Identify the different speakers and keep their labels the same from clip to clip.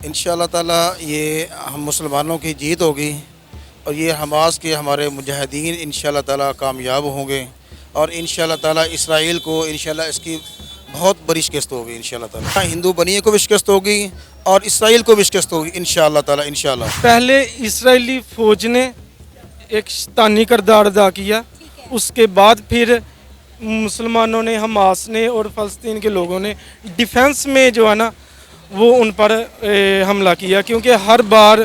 Speaker 1: انشاءاللہ تعالیٰ یہ ہم مسلمانوں کی جیت ہوگی اور یہ حماس کے ہمارے مجاہدین انشاءاللہ تعالیٰ کامیاب ہوں گے اور انشاءاللہ تعالیٰ اسرائیل کو انشاءاللہ اس کی بہت بڑی شکست ہوگی انشاءاللہ تعالیٰ. ہندو بنیے کو بھی شکست ہوگی اور اسرائیل کو بھی شکست ہوگی انشاءاللہ تعالیٰ انشاءاللہ.
Speaker 2: پہلے اسرائیلی فوج نے ایک شیطانی کردار ادا کیا، اس کے بعد پھر مسلمانوں نے، حماس نے اور فلسطین کے لوگوں نے ڈیفنس میں جو ہے نا وہ ان پر حملہ کیا، کیونکہ ہر بار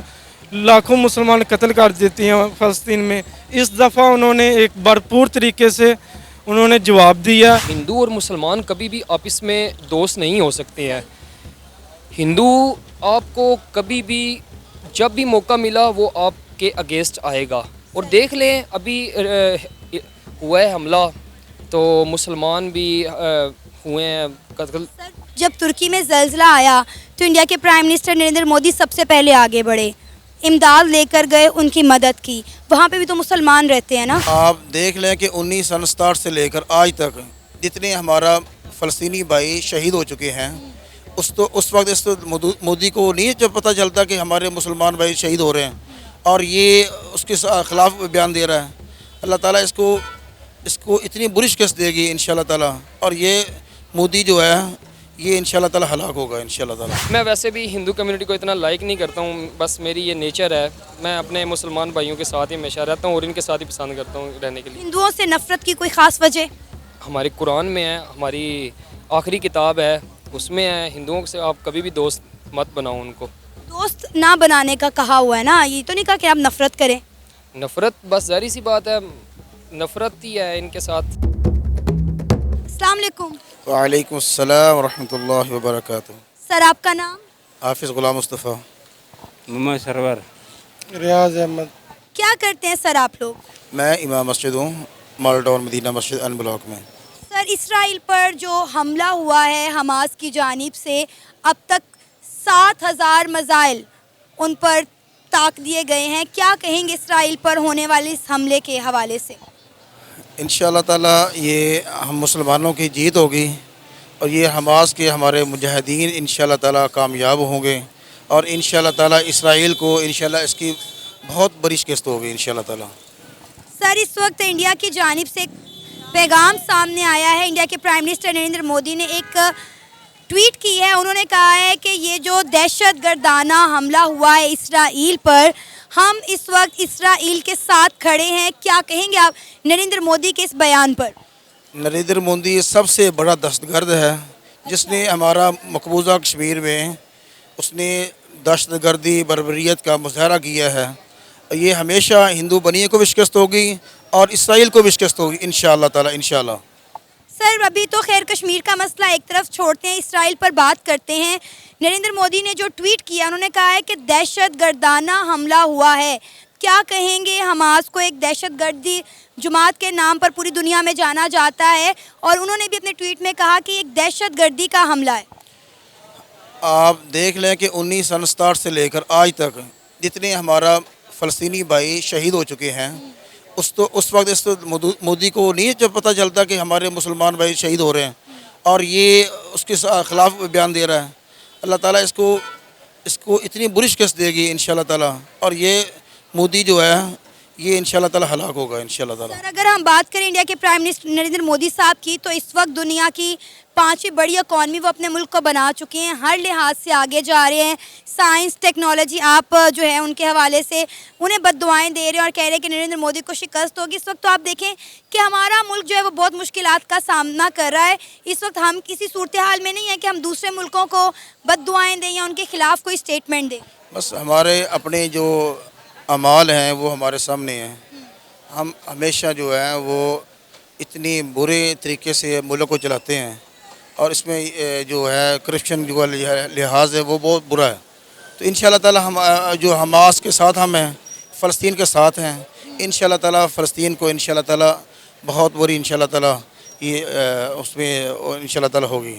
Speaker 2: لاکھوں مسلمان قتل کر دیتے ہیں فلسطین میں. اس دفعہ انہوں نے ایک بھرپور طریقے سے انہوں نے جواب دیا.
Speaker 3: ہندو اور مسلمان کبھی بھی آپس میں دوست نہیں ہو سکتے ہیں. ہندو آپ کو کبھی بھی جب بھی موقع ملا وہ آپ کے اگینسٹ آئے گا، اور دیکھ لیں ابھی ہوا ہے حملہ تو مسلمان بھی ہوئے ہیں قتل.
Speaker 4: جب ترکی میں زلزلہ آیا تو انڈیا کے پرائم منسٹر نریندر مودی سب سے پہلے آگے بڑھے، امداد لے کر گئے، ان کی مدد کی. وہاں پہ بھی تو مسلمان رہتے ہیں نا.
Speaker 1: آپ دیکھ لیں کہ 1967 سے لے کر آج تک جتنے ہمارا فلسطینی بھائی شہید ہو چکے ہیں، اس وقت مودی کو نہیں جب پتہ چلتا کہ ہمارے مسلمان بھائی شہید ہو رہے ہیں اور یہ اس کے خلاف بیان دے رہا ہے. اللہ تعالیٰ اس کو اتنی بری شکست دے گی انشاءاللہ تعالیٰ، اور یہ مودی جو ہے یہ انشاءاللہ تعالیٰ ہلاک ہوگا انشاءاللہ تعالیٰ.
Speaker 3: میں ویسے بھی ہندو کمیونٹی کو اتنا لائک نہیں کرتا ہوں، بس میری یہ نیچر ہے. میں اپنے مسلمان بھائیوں کے ساتھ ہی ہمیشہ رہتا ہوں اور ان کے ساتھ ہی پسند کرتا ہوں رہنے کے لیے.
Speaker 4: ہندوؤں سے نفرت کی کوئی خاص وجہ؟
Speaker 3: ہمارے قرآن میں ہے، ہماری آخری کتاب ہے، اس میں ہے ہندوؤں سے آپ کبھی بھی دوست مت بناؤ. ان کو
Speaker 4: دوست نہ بنانے کا کہا ہوا ہے نا، یہ تو نہیں کہا کہ آپ نفرت کریں.
Speaker 3: نفرت بس ظاہری سی بات ہے، نفرت ہی ہے ان کے ساتھ.
Speaker 4: السلام علیکم.
Speaker 1: وعلیکم السلام ورحمۃ اللہ وبرکاتہ.
Speaker 4: سر آپ کا نام؟
Speaker 1: حافظ غلام مصطفیٰ.
Speaker 5: محمد سرور.
Speaker 2: ریاض احمد.
Speaker 4: کیا کرتے ہیں سر آپ لوگ؟
Speaker 1: میں امام مسجد ہوں، مال town Medina Masjid in block میں.
Speaker 4: سر اسرائیل پر جو حملہ ہوا ہے حماس کی جانب سے، اب تک 7,000 میزائل ان پر طاق دیے گئے ہیں. کیا کہیں گے اسرائیل پر ہونے والے اس حملے کے حوالے سے؟
Speaker 1: انشاءاللہ تعالیٰ یہ ہم مسلمانوں کی جیت ہوگی اور یہ حماس کے ہمارے مجاہدین انشاءاللہ تعالیٰ کامیاب ہوں گے اور انشاءاللہ تعالیٰ اسرائیل کو انشاءاللہ اس کی بہت بڑی شکست ہوگی انشاءاللہ تعالیٰ.
Speaker 4: سر اس وقت انڈیا کی جانب سے ایک پیغام سامنے آیا ہے. انڈیا کے پرائم منسٹر نریندر مودی نے ایک ٹویٹ کی ہے. انہوں نے کہا ہے کہ یہ جو دہشت گردانہ حملہ ہوا ہے اسرائیل پر، ہم اس وقت اسرائیل کے ساتھ کھڑے ہیں. کیا کہیں گے آپ نریندر مودی کے اس بیان پر؟
Speaker 1: نریندر مودی سب سے بڑا دہشت گرد ہے جس نے ہمارا مقبوضہ کشمیر میں اس نے دہشت گردی بربریت کا مظاہرہ کیا ہے. یہ ہمیشہ ہندو بنیے کو بھی شکست ہوگی اور اسرائیل کو بھی شکست ہوگی انشاءاللہ تعالیٰ انشاءاللہ.
Speaker 4: سر ابھی تو خیر کشمیر کا مسئلہ ایک طرف چھوڑتے ہیں، اسرائیل پر بات کرتے ہیں. نریندر مودی نے جو ٹویٹ کیا، انہوں نے کہا ہے کہ دہشت گردانہ حملہ ہوا ہے. کیا کہیں گے؟ حماس کو ایک دہشت گردی جماعت کے نام پر پوری دنیا میں جانا جاتا ہے، اور انہوں نے بھی اپنے ٹویٹ میں کہا کہ ایک دہشت گردی کا حملہ ہے.
Speaker 1: آپ دیکھ لیں کہ 1967 سے لے کر آج تک جتنے ہمارا فلسطینی بھائی شہید ہو چکے ہیں، اس وقت مودی کو نہیں جب پتہ چلتا کہ ہمارے مسلمان بھائی شہید ہو رہے ہیں اور یہ اس کے خلاف بیان دے رہا ہے. اللہ تعالیٰ اس کو اتنی بری شکست دے گی انشاءاللہ تعالیٰ، اور یہ مودی جو ہے یہ انشاءاللہ تعالیٰ ہلاک ہوگا انشاءاللہ تعالیٰ.
Speaker 4: سر اگر ہم بات کریں انڈیا کے پرائم منسٹر نریندر مودی صاحب کی، تو اس وقت دنیا کی 5ویں بڑی اکانومی وہ اپنے ملک کو بنا چکے ہیں، ہر لحاظ سے آگے جا رہے ہیں. سائنس ٹیکنالوجی آپ جو ہے ان کے حوالے سے انہیں بد دعائیں دے رہے ہیں اور کہہ رہے ہیں کہ نریندر مودی کو شکست ہوگی. اس وقت تو آپ دیکھیں کہ ہمارا ملک جو ہے وہ بہت مشکلات کا سامنا کر رہا ہے. اس وقت ہم کسی صورتحال میں نہیں ہیں کہ ہم دوسرے ملکوں کو بد دعائیں دیں یا ان کے خلاف کوئی اسٹیٹمنٹ دیں.
Speaker 1: بس ہمارے اپنے جو اعمال ہیں وہ ہمارے سامنے ہیں. ہم ہمیشہ جو ہے وہ اتنی برے طریقے سے ملک کو چلاتے ہیں، اور اس میں جو ہے کرپشن جو لحاظ ہے وہ بہت برا ہے. تو انشاءاللہ تعالیٰ ہم جو حماس کے ساتھ ہم ہیں، فلسطین کے ساتھ ہیں. انشاءاللہ تعالیٰ فلسطین کو انشاءاللہ تعالیٰ بہت بری انشاءاللہ تعالیٰ یہ اس میں انشاءاللہ تعالیٰ ہوگی.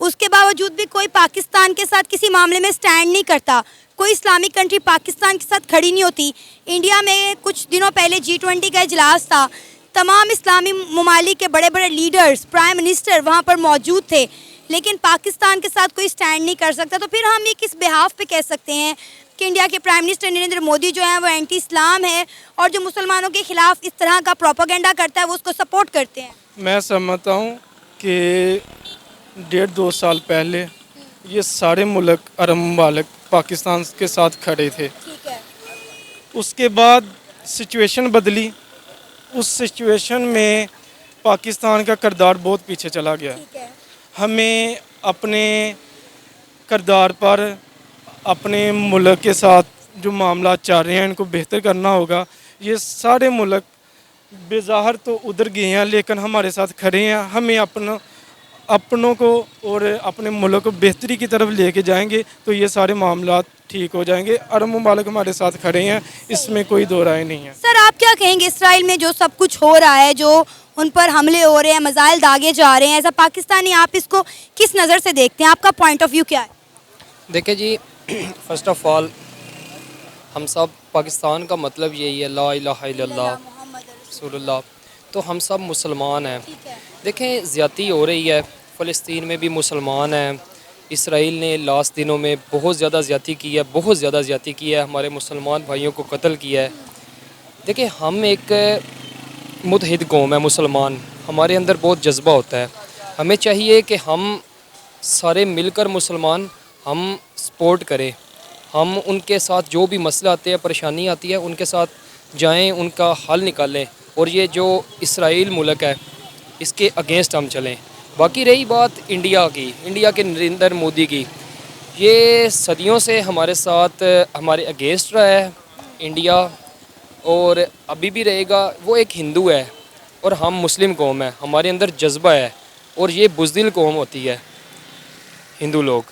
Speaker 4: اس کے باوجود بھی کوئی پاکستان کے ساتھ کسی معاملے میں سٹینڈ نہیں کرتا. کوئی اسلامک کنٹری پاکستان کے ساتھ کھڑی نہیں ہوتی. انڈیا میں کچھ دنوں پہلے G20 کا اجلاس تھا. تمام اسلامی ممالک کے بڑے بڑے لیڈرز، پرائم منسٹر وہاں پر موجود تھے، لیکن پاکستان کے ساتھ کوئی سٹینڈ نہیں کر سکتا. تو پھر ہم یہ کس بحاف پہ کہہ سکتے ہیں کہ انڈیا کے پرائم منسٹر نریندر مودی جو ہیں وہ اینٹی اسلام ہے، اور جو مسلمانوں کے خلاف اس طرح کا پروپیگنڈا کرتا ہے وہ اس کو سپورٹ کرتے ہیں؟
Speaker 2: میں سمجھتا ہوں کہ 1.5-2 سال پہلے یہ سارے ملک عرب ممالک پاکستان کے ساتھ کھڑے تھے.
Speaker 4: ٹھیک ہے.
Speaker 2: اس کے بعد سچویشن بدلی. اس سچویشن میں پاکستان کا کردار بہت پیچھے چلا گیا.
Speaker 4: ٹھیک ہے.
Speaker 2: ہمیں اپنے کردار پر اپنے ملک کے ساتھ جو معاملات چل رہے ہیں ان کو بہتر کرنا ہوگا. یہ سارے ملک بظاہر تو ادھر گئے ہیں لیکن ہمارے ساتھ کھڑے ہیں. ہمیں اپنوں کو اور اپنے ملک کو بہتری کی طرف لے کے جائیں گے تو یہ سارے معاملات ٹھیک ہو جائیں گے. عرب ممالک ہمارے ساتھ کھڑے ہیں، اس میں کوئی دو رائے نہیں ہے.
Speaker 4: سر آپ کیا کہیں گے اسرائیل میں جو سب کچھ ہو رہا ہے، جو ان پر حملے ہو رہے ہیں، میزائل داغے جا رہے ہیں، ایز اے پاکستانی آپ اس کو کس نظر سے دیکھتے ہیں؟ آپ کا پوائنٹ آف ویو کیا ہے؟
Speaker 3: دیکھیں جی، فرسٹ آف آل ہم سب پاکستان کا مطلب یہی ہے لا الہ الا اللہ رسول اللہ، تو ہم سب مسلمان ہیں. دیکھیں زیادتی ہو رہی ہے، فلسطین میں بھی مسلمان ہیں. اسرائیل نے لاسٹ دنوں میں بہت زیادہ زیادتی کی ہے، بہت زیادہ زیادتی کی ہے، ہمارے مسلمان بھائیوں کو قتل کیا ہے. دیکھیں ہم ایک متحد قوم ہے مسلمان، ہمارے اندر بہت جذبہ ہوتا ہے. ہمیں چاہیے کہ ہم سارے مل کر مسلمان ہم سپورٹ کریں. ہم ان کے ساتھ جو بھی مسئلہ آتے ہیں، پریشانی آتی ہے، ان کے ساتھ جائیں، ان کا حل نکالیں. اور یہ جو اسرائیل ملک ہے اس کے اگینسٹ ہم چلیں. باقی رہی بات انڈیا کی، انڈیا کے نریندر مودی کی، یہ صدیوں سے ہمارے ساتھ ہمارے اگینسٹ رہا ہے انڈیا، اور ابھی بھی رہے گا. وہ ایک ہندو ہے اور ہم مسلم قوم ہیں، ہمارے اندر جذبہ ہے، اور یہ بزدل قوم ہوتی ہے ہندو لوگ.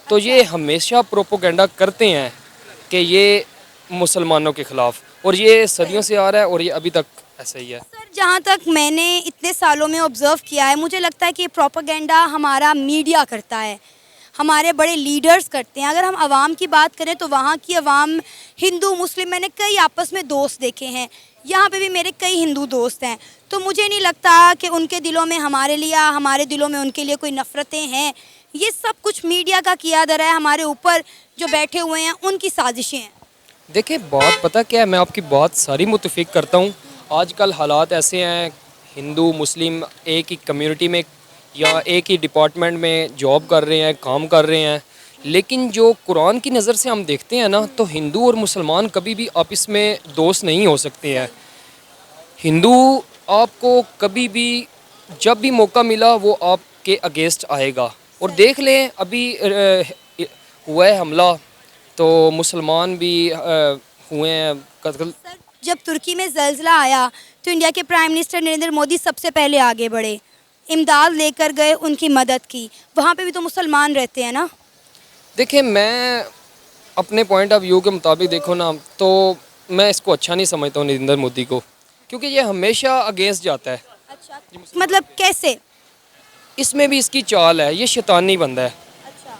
Speaker 3: تو یہ ہمیشہ پروپوگنڈا کرتے ہیں کہ یہ مسلمانوں کے خلاف، اور یہ صدیوں سے آ رہا ہے اور یہ ابھی تک ایسا ہی ہے.
Speaker 4: سر جہاں تک میں نے اتنے سالوں میں آبزرو کیا ہے، مجھے لگتا ہے کہ یہ پروپیگنڈا ہمارا میڈیا کرتا ہے، ہمارے بڑے لیڈرز کرتے ہیں. اگر ہم عوام کی بات کریں تو وہاں کی عوام ہندو مسلم، میں نے کئی آپس میں دوست دیکھے ہیں، یہاں پہ بھی میرے کئی ہندو دوست ہیں. تو مجھے نہیں لگتا کہ ان کے دلوں میں ہمارے لیے، ہمارے دلوں میں ان کے لیے کوئی نفرتیں ہیں. یہ سب کچھ میڈیا کا کیا دھرا ہے، ہمارے اوپر جو بیٹھے ہوئے ہیں ان کی سازشیں ہیں.
Speaker 3: دیکھیں بات پتہ کیا ہے، میں آپ کی بات ساری متفق کرتا ہوں. آج کل حالات ایسے ہیں، ہندو مسلم ایک ہی کمیونٹی میں یا ایک ہی ڈپارٹمنٹ میں جاب کر رہے ہیں، کام کر رہے ہیں، لیکن جو قرآن کی نظر سے ہم دیکھتے ہیں نا، تو ہندو اور مسلمان کبھی بھی آپس میں دوست نہیں ہو سکتے ہیں. ہندو آپ کو کبھی بھی جب بھی موقع ملا وہ آپ کے اگینسٹ آئے گا. اور دیکھ لیں ابھی ہوا ہے حملہ، تو مسلمان بھی ہوئے ہیں قتل.
Speaker 4: سر جب ترکی میں زلزلہ آیا تو انڈیا کے پرائم منسٹر نریندر مودی سب سے پہلے آگے بڑھے، امداد لے کر گئے، ان کی مدد کی. وہاں پہ بھی تو مسلمان رہتے ہیں نا.
Speaker 3: دیکھیں میں اپنے پوائنٹ آف ویو کے مطابق دیکھو نا، تو میں اس کو اچھا نہیں سمجھتا ہوں نریندر مودی کو، کیونکہ یہ ہمیشہ اگینسٹ جاتا ہے.
Speaker 4: اچھا مطلب کیسے؟
Speaker 3: اس میں بھی اس کی چال ہے، یہ شیطانی بندہ ہے.
Speaker 4: اچھا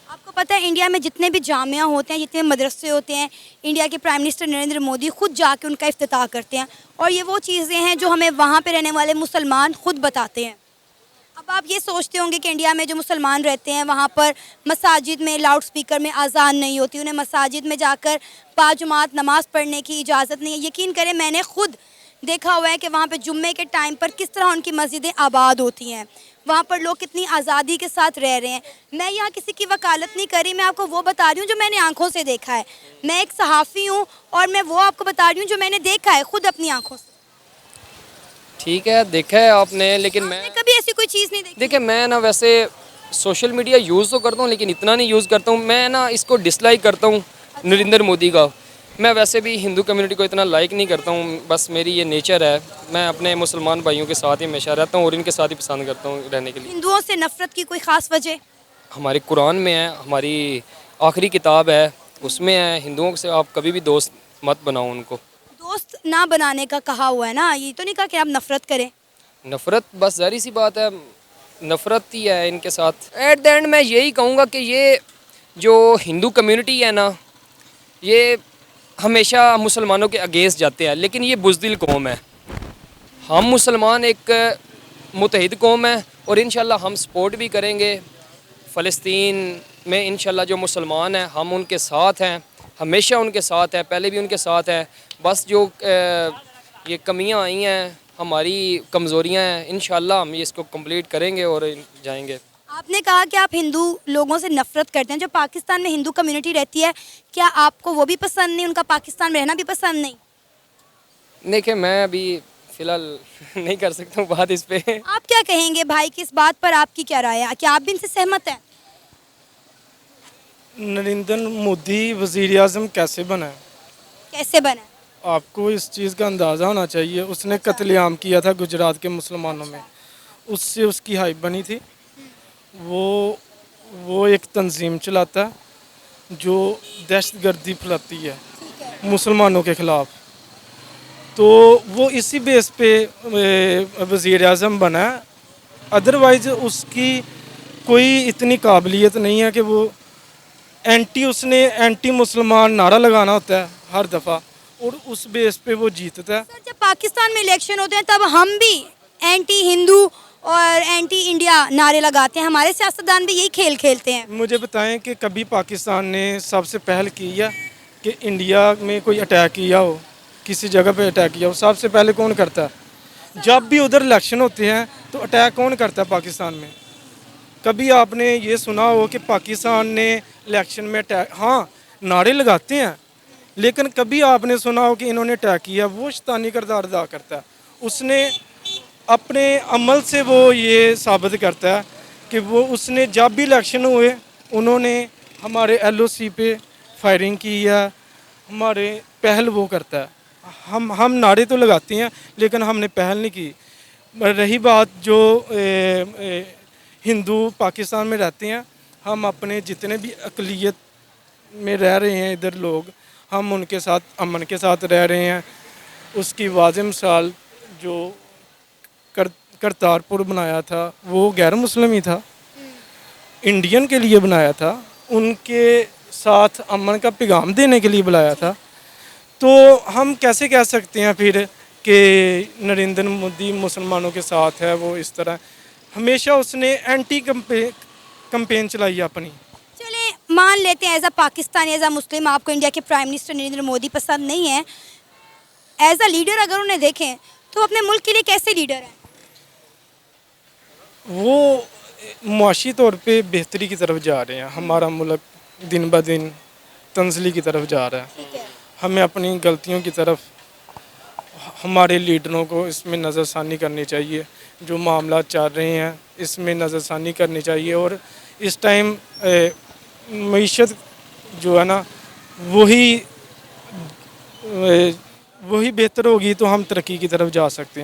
Speaker 4: آپ کو پتہ ہے انڈیا میں جتنے بھی جامعہ ہوتے ہیں، جتنے مدرسے ہوتے ہیں، انڈیا کے پرائم منسٹر نریندر مودی خود جا کے ان کا افتتاح کرتے ہیں. اور یہ وہ چیزیں ہیں جو ہمیں وہاں پہ رہنے والے مسلمان خود بتاتے ہیں. اب آپ یہ سوچتے ہوں گے کہ انڈیا میں جو مسلمان رہتے ہیں وہاں پر مساجد میں لاؤڈ سپیکر میں اذان نہیں ہوتی، انہیں مساجد میں جا کر باجماعت نماز پڑھنے کی اجازت نہیں ہے. یقین کریں میں نے خود دیکھا ہوا ہے کہ وہاں پہ جمعے کے ٹائم پر کس طرح ان کی مسجدیں آباد ہوتی ہیں، وہاں پر لوگ کتنی آزادی کے ساتھ رہ رہے ہیں. میں یہاں کسی کی وکالت نہیں کر رہی، میں آپ کو وہ بتا رہی ہوں جو میں نے آنکھوں سے دیکھا ہے. میں ایک صحافی ہوں اور میں وہ آپ کو بتا رہی ہوں جو میں نے دیکھا ہے خود اپنی آنکھوں سے.
Speaker 3: ٹھیک ہے دیکھا ہے آپ نے، لیکن میں
Speaker 4: کبھی ایسی کوئی چیز نہیں دیکھی.
Speaker 3: دیکھیں میں نا ویسے سوشل میڈیا یوز تو کرتا ہوں لیکن اتنا نہیں یوز کرتا ہوں. میں نا اس کو ڈس لائک کرتا ہوں نریندر مودی کا. میں ویسے بھی ہندو کمیونٹی کو اتنا لائک نہیں کرتا ہوں، بس میری یہ نیچر ہے. میں اپنے مسلمان بھائیوں کے ساتھ ہی ہمیشہ رہتا ہوں اور ان کے ساتھ ہی پسند کرتا ہوں رہنے کے لیے.
Speaker 4: ہندوؤں سے نفرت کی کوئی خاص وجہ؟
Speaker 3: ہمارے قرآن میں ہے، ہماری آخری کتاب ہے اس میں ہے، ہندوؤں سے آپ کبھی بھی دوست مت بناؤ ان کو.
Speaker 4: دوست نہ بنانے کا کہا ہوا ہے نا، یہ تو نہیں کہا کہ آپ نفرت کریں.
Speaker 3: نفرت بس ظاہری سی بات ہے، نفرت ہی ہے ان کے ساتھ. ایٹ دا اینڈ میں یہی کہوں گا کہ یہ جو ہندو کمیونٹی ہے نا یہ ہمیشہ مسلمانوں کے اگینسٹ جاتے ہیں, لیکن یہ بزدل قوم ہے. ہم مسلمان ایک متحد قوم ہے اور انشاءاللہ ہم سپورٹ بھی کریں گے. فلسطین میں انشاءاللہ جو مسلمان ہیں ہم ان کے ساتھ ہیں, ہمیشہ ان کے ساتھ ہیں, پہلے بھی ان کے ساتھ ہیں. بس جو یہ کمیاں آئی ہیں, ہماری کمزوریاں ہیں, انشاءاللہ ہم اس کو کمپلیٹ کریں گے اور جائیں گے.
Speaker 4: آپ نے کہا کہ آپ ہندو لوگوں سے نفرت کرتے ہیں. جو پاکستان میں ہندو کمیونٹی رہتی ہے کیا آپ کو وہ بھی پسند نہیں, ان کا پاکستان میں رہنا بھی پسند نہیں؟
Speaker 3: دیکھیں میں ابھی فی الحال نہیں کر سکتا ہوں بات اس پہ.
Speaker 4: آپ کیا کہیں گے بھائی کی اس بات پر, آپ کی کیا رائے ہے, کیا آپ بھی ان سے سہمت ہیں؟
Speaker 2: نریندر مودی وزیر اعظم کیسے بنا ہے؟
Speaker 4: کیسے بنا؟
Speaker 2: آپ کو اس چیز کا اندازہ ہونا چاہیے. اس نے قتل عام کیا تھا گجرات کے مسلمانوں میں, اس سے اس کی ہائپ بنی تھی. وہ ایک تنظیم چلاتا ہے جو دہشت گردی پھیلاتی ہے مسلمانوں کے خلاف. تو وہ اسی بیس پہ وزیر اعظم بنا ہے. ادروائز اس کی کوئی اتنی قابلیت نہیں ہے کہ وہ اس نے اینٹی مسلمان نعرہ لگانا ہوتا ہے ہر دفعہ اور اس بیس پہ وہ جیتتا ہے.
Speaker 4: سر جب پاکستان میں الیکشن ہوتے ہیں تب ہم بھی اینٹی ہندو اور اینٹی انڈیا نعرے لگاتے ہیں, ہمارے سیاستدان بھی یہی کھیل کھیلتے ہیں.
Speaker 2: مجھے بتائیں کہ کبھی پاکستان نے سب سے پہل کی ہے کہ انڈیا میں کوئی اٹیک کیا ہو, کسی جگہ پہ اٹیک کیا ہو, سب سے پہلے کون کرتا ہے؟ جب بھی ادھر الیکشن ہوتے ہیں تو اٹیک کون کرتا ہے پاکستان میں؟ کبھی آپ نے یہ سنا ہو کہ پاکستان نے الیکشن میں اٹیک, ہاں نعرے لگاتے ہیں, لیکن کبھی آپ نے سنا ہو کہ انہوں نے اٹیک کیا؟ وہ شیطانی کردار ادا کرتا ہے. اس نے اپنے عمل سے وہ یہ ثابت کرتا ہے کہ اس نے جب بھی الیکشن ہوئے انہوں نے ہمارے ایل او سی پہ فائرنگ کی ہے, ہمارے پہل وہ کرتا ہے. ہم نعرے تو لگاتے ہیں لیکن ہم نے پہل نہیں کی. رہی بات جو ہندو پاکستان میں رہتے ہیں, ہم اپنے جتنے بھی اقلیت میں رہ رہے ہیں ادھر لوگ, ہم ان کے ساتھ امن کے ساتھ رہ رہے ہیں. اس کی واضح مثال جو کرتارپور بنایا تھا وہ غیر مسلم ہی تھا, انڈین کے لیے بنایا تھا, ان کے ساتھ امن کا پیغام دینے کے لیے بلایا تھا. تو ہم کیسے کہہ سکتے ہیں پھر کہ نریندر مودی مسلمانوں کے ساتھ ہے؟ وہ اس طرح ہمیشہ اس نے اینٹی کمپین چلائی ہے اپنی.
Speaker 4: چلیں مان لیتے ہیں as a Pakistani, as a Muslim آپ کو انڈیا کے پرائم منسٹر نریندر مودی پسند نہیں ہے. ایز اے لیڈر اگر انہیں دیکھیں تو اپنے ملک کے لیے کیسے لیڈر ہیں؟
Speaker 2: وہ معاشی طور پہ بہتری کی طرف جا رہے ہیں. ہمارا ملک دن بہ دن تنزلی کی طرف جا رہا ہے. ہمیں اپنی غلطیوں کی طرف ہمارے لیڈروں کو اس میں نظر ثانی کرنی چاہیے. جو معاملات چل رہے ہیں اس میں نظر ثانی کرنی چاہیے. اور اس ٹائم معیشت جو ہے نا وہی بہتر ہوگی تو ہم ترقی کی طرف جا سکتے ہیں.